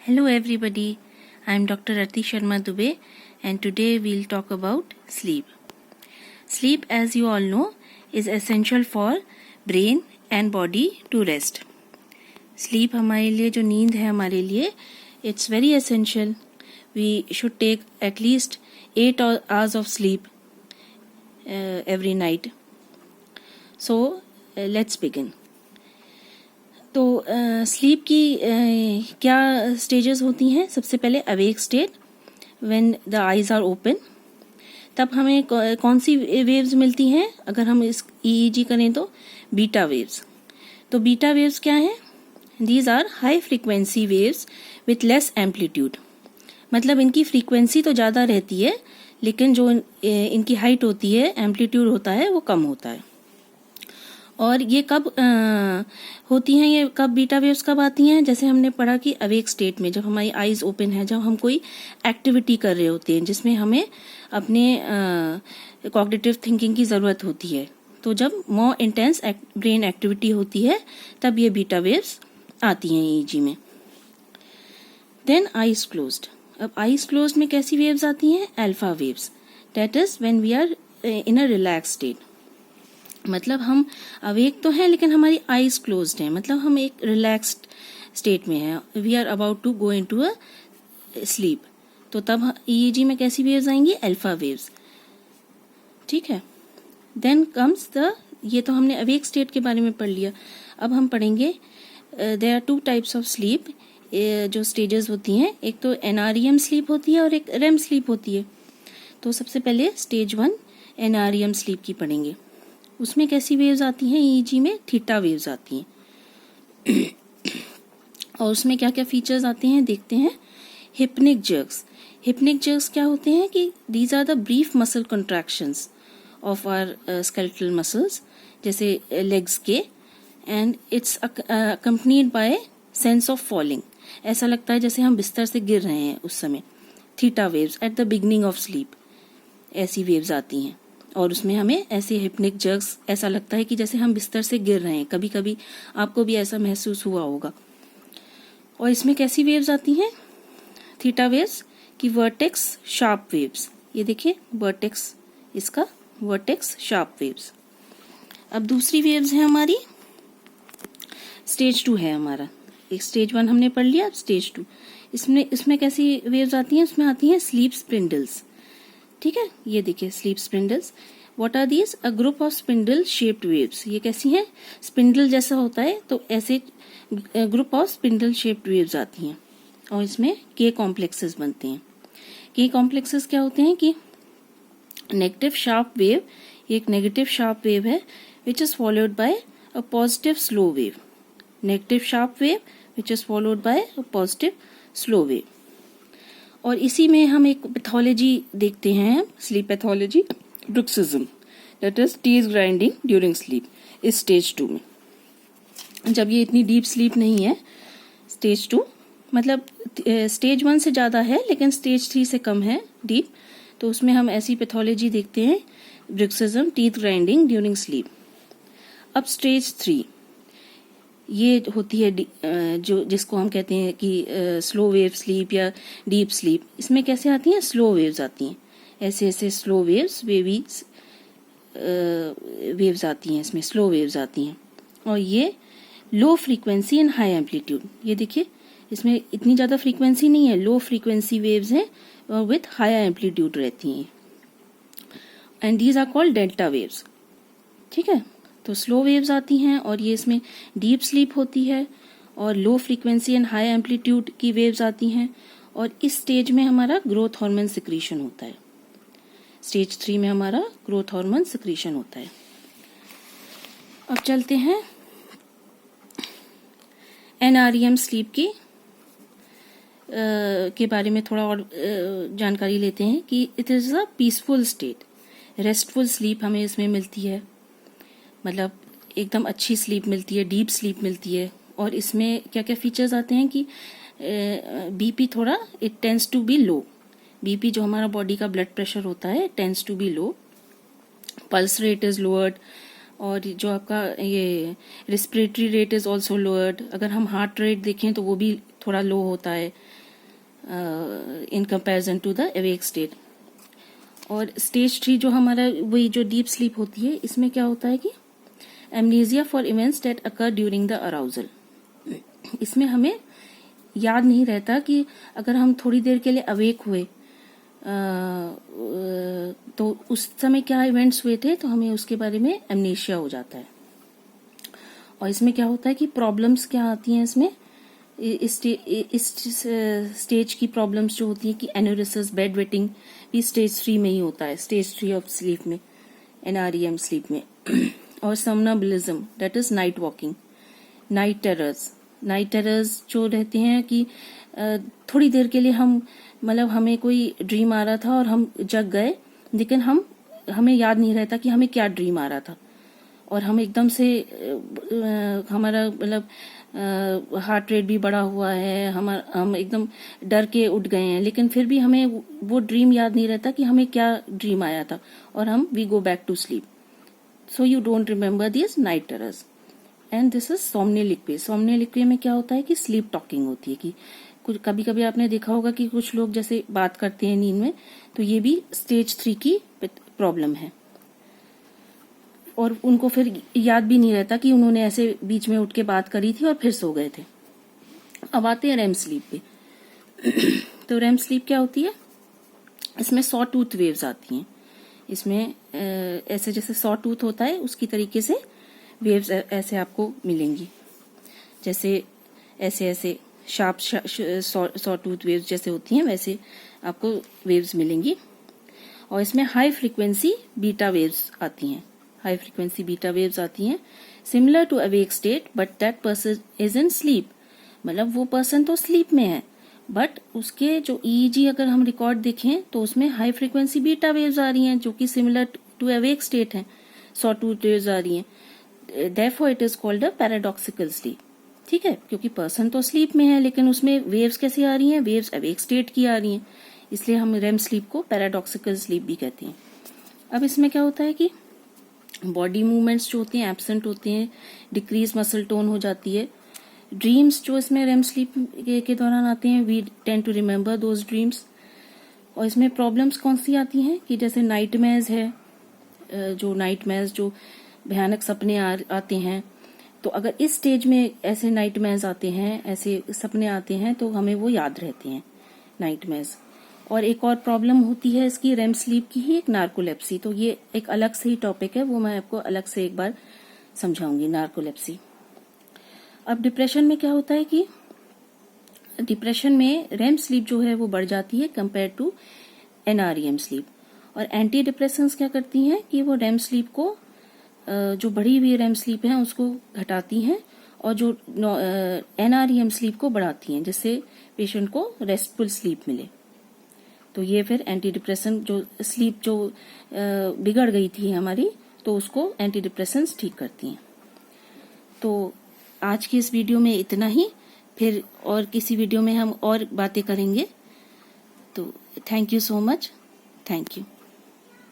Hello everybody, I am Dr. Arti Sharma Dubey and today we'll talk about sleep. Sleep, as you all know, is essential for brain and body to rest. Sleep हमारे लिए जो नींद है हमारे लिए it's very essential. We should take at least 8 hours of sleep every night. So let's begin. तो sleep की क्या स्टेजेस होती हैं? सबसे पहले awake state, when the eyes are open, तब हमें कौन सी वेव्स मिलती हैं? अगर हम इस ईईजी करें तो बीटा वेव्स. तो बीटा वेव्स क्या हैं? These are high frequency waves with less amplitude. मतलब इनकी फ्रीक्वेंसी तो ज़्यादा रहती है लेकिन जो इनकी हाइट होती है, एम्पलीट्यूड होता है, वो कम होता है. और ये कब होती हैं? ये कब बीटा वेव्स कब आती हैं? जैसे हमने पढ़ा कि अवेक स्टेट में, जब हमारी आईज ओपन है, जब हम कोई एक्टिविटी कर रहे होते हैं जिसमें हमें अपने कॉग्निटिव थिंकिंग की ज़रूरत होती है, तो जब मोर इंटेंस ब्रेन एक्टिविटी होती है तब ये बीटा वेव्स आती हैं ईईजी में. Then eyes closed. अब आईज क्लोज्ड में कैसी वेव्स आती हैं? Alpha waves. That is when we are in a relax state. मतलब हम अवेक तो हैं लेकिन हमारी आईज क्लोज्ड हैं, मतलब हम एक रिलैक्स्ड स्टेट में हैं. We are about to go into a sleep. तो तब ईईजी में कैसी वेव्स आएंगी? Alpha waves. ठीक है. देन कम्स द, ये तो हमने अवेक स्टेट के बारे में पढ़ लिया. अब हम पढ़ेंगे there are two types of sleep, जो स्टेजेस होती हैं. एक तो एनआरईएम स्लीप होती है और एक रेम स्लीप होती है. तो सबसे पहले स्टेज 1 एनआरईएम स्लीप की पढ़ेंगे. उसमें कैसी वेव्स आती हैं? ईईजी में थीटा वेव्स आती हैं. और उसमें क्या क्या फीचर्स आते हैं देखते हैं. हिप्निक जर्क्स. हिप्निक जर्क्स क्या होते हैं कि these are the brief muscle contractions of our skeletal muscles, जैसे लेग्स के, and it's accompanied by sense of falling. ऐसा लगता है जैसे हम बिस्तर से गिर रहे हैं उस समय. Theta waves at the beginning of sleep, ऐसी वेव्स आती हैं. और उसमें हमें ऐसे हिप्निक जर्क्स, ऐसा लगता है कि जैसे हम बिस्तर से गिर रहे हैं. कभी कभी आपको भी ऐसा महसूस हुआ होगा. और इसमें कैसी वेव्स आती हैं? थीटा वेव्स की वर्टेक्स शार्प वेव्स. ये देखिए वर्टेक्स, इसका वर्टेक्स शार्प वेव्स. अब दूसरी वेव्स है हमारी स्टेज 2 है हमारा. एक स्टेज 1 हमने पढ़ लिया, अब स्टेज 2. इसमें कैसी वेव्स आती हैं? इसमें आती हैं स्लीप स्पिंडल्स. ठीक है, ये देखिए sleep spindles. What are these? A group of spindle shaped waves. ये कैसी हैं? स्पिंडल जैसा होता है, तो ऐसे group of spindle shaped waves आती हैं. और इसमें के कॉम्प्लेक्सेस बनते हैं. के कॉम्प्लेक्सेस क्या होते हैं कि नेगेटिव शार्प वेव, ये एक नेगेटिव शार्प वेव है which is followed by a positive slow wave. Negative sharp wave which is followed by a positive slow wave. और इसी में हम एक पैथोलॉजी देखते हैं, sleep pathology, bruxism, that is teeth grinding during sleep, इस stage 2 में. जब ये इतनी डीप स्लीप नहीं है, स्टेज 2 मतलब स्टेज 1 से ज़्यादा है लेकिन स्टेज 3 से कम है डीप, तो उसमें हम ऐसी पैथोलॉजी देखते हैं, bruxism, teeth grinding during sleep. अब स्टेज 3 ये होती है जो जिसको हम कहते हैं कि स्लो वेव स्लीप या डीप स्लीप. इसमें कैसे आती हैं? स्लो वेव्स आती हैं. ऐसे ऐसे स्लो वेव्स, वेव्स आती हैं. इसमें स्लो वेव्स आती हैं. और ये low frequency and high amplitude. ये देखिए इसमें इतनी ज़्यादा फ्रीक्वेंसी नहीं है, लो फ्रीक्वेंसी वेव्स हैं और विथ हाई एम्पलीट्यूड रहती हैं. And these are called delta waves. ठीक है, तो स्लो वेव्स आती हैं और ये इसमें डीप स्लीप होती है. और low frequency and high amplitude की वेव्स आती हैं. और इस स्टेज में हमारा ग्रोथ हार्मोन सिक्रीशन होता है. स्टेज 3 में हमारा ग्रोथ हार्मोन सिक्रीशन होता है. अब चलते हैं एनआरईएम स्लीप की के बारे में थोड़ा और जानकारी लेते हैं कि it is a peaceful state. Restful sleep हमें इसमें मिलती है, मतलब एकदम अच्छी स्लीप मिलती है, डीप स्लीप मिलती है. और इसमें क्या क्या फीचर्स आते हैं कि बीपी थोड़ा, it tends to be low. BP जो हमारा बॉडी का ब्लड प्रेशर होता है, tends to be low. Pulse rate is lowered, और जो आपका ये respiratory rate is also lowered. अगर हम हार्ट रेट देखें तो वो भी थोड़ा लो होता है in comparison to the awake state. और स्टेज 3 जो हमारा वही जो डीप स्लीप होती है, इसमें क्या होता है कि amnesia for events that occur during the arousal. इसमें हमें याद नहीं रहता कि अगर हम थोड़ी देर के लिए अवेक हुए तो उस समय क्या इवेंट्स हुए थे, तो हमें उसके बारे में एमनेशिया हो जाता है। और इसमें क्या होता है कि प्रॉब्लम्स क्या आती हैं इसमें, इस स्टेज की प्रॉब्लम्स जो होती हैं कि एन्यूरिसिस, बेड वेटिंग भी स्टेज 3 में ही होता है, स्टेज 3 ऑफ स्लीप में, NREM स्लीप में। और somnambulism that is night walking, night terrors जो रहते हैं कि थोड़ी देर के लिए हम मतलब हमें कोई ड्रीम आ रहा था और हम जग गए, लेकिन हमें याद नहीं रहता कि हमें क्या ड्रीम आ रहा था, और हम एकदम से हमारा मतलब हार्ट रेट भी बढ़ा हुआ है, हम एकदम डर के उठ गए हैं, लेकिन फिर भी हमें वो ड्रीम याद नहीं रहता कि हमें क्या ड्रीम आया था, और we go back to sleep. So you don't remember this night terrors. And this is somniloquy. Somniloquy में क्या होता है कि स्लीप टॉकिंग होती है, कि कुछ कभी कभी आपने देखा होगा कि कुछ लोग जैसे बात करते हैं नींद में, तो ये भी स्टेज 3 की प्रॉब्लम है, और उनको फिर याद भी नहीं रहता कि उन्होंने ऐसे बीच में उठ के बात करी थी और फिर सो गए थे। अब आते हैं रेम स्लीप पे। तो रेम स्लीप क्या होती है, इसमें सॉ टूथ वेव्स आती हैं। इसमें ऐसे जैसे सॉ टूथ होता है उसकी तरीके से वेव्स ऐसे आपको मिलेंगी, जैसे ऐसे शार्प सॉ टूथ वेव्स जैसे होती हैं वैसे आपको वेव्स मिलेंगी। और इसमें हाई फ्रीक्वेंसी बीटा वेव्स आती हैं, हाई फ्रीक्वेंसी बीटा वेव्स आती हैं, similar to awake state but that person is in sleep. मतलब वो पर्सन तो स्लीप में है, बट उसके जो EEG अगर हम रिकॉर्ड देखें तो उसमें हाई फ्रीक्वेंसी बीटा वेव्स आ रही हैं जो कि सिमिलर टू अवेक स्टेट है, सॉ टूथ वेव्स आ रही हैं। Therefore it is called a paradoxical sleep। ठीक है, क्योंकि पर्सन तो स्लीप में है लेकिन उसमें वेव्स कैसी आ रही हैं, वेव्स अवेक स्टेट की आ रही हैं, इसलिए हम रेम स्लीप को पैराडॉक्सिकल स्लीप भी कहते हैं। अब इसमें क्या होता है कि बॉडी मूवमेंट्स जो होती हैं एब्सेंट होते हैं, डिक्रीज मसल टोन हो जाती है। ड्रीम्स जो इसमें रेम स्लीप के दौरान आते हैं, we tend to remember those dreams. और इसमें प्रॉब्लम्स कौन सी आती हैं कि जैसे नाइटमेयर्स है, जो नाइटमेयर्स जो भयानक सपने आते हैं, तो अगर इस स्टेज में ऐसे नाइटमेयर्स आते हैं, ऐसे सपने आते हैं, तो हमें वो याद रहते हैं नाइटमेयर्स। और एक और प्रॉब्लम होती है इसकी रेम स्लीप की ही, एक नार्कोलेप्सी। तो ये एक अलग से ही टॉपिक है, वो मैं आपको अलग से एक बार समझाऊंगी, नार्कोलेप्सी। अब डिप्रेशन में क्या होता है कि डिप्रेशन में रेम स्लीप जो है वो बढ़ जाती है कंपेयर टू NREM स्लीप। और एंटी डिप्रेसेंट्स क्या करती हैं कि वो रेम स्लीप को, जो बढ़ी हुई रेम स्लीप है उसको घटाती हैं, और जो NREM स्लीप को बढ़ाती हैं, जिससे पेशेंट को रेस्टफुल स्लीप मिले। तो ये फिर एंटी डिप्रेसेंट जो स्लीप जो बिगड़ गई थी हमारी, तो उसको एंटी डिप्रेसेंट्स ठीक करती हैं। तो आज की इस वीडियो में इतना ही, फिर और किसी वीडियो में हम और बातें करेंगे। तो thank you so much, thank you.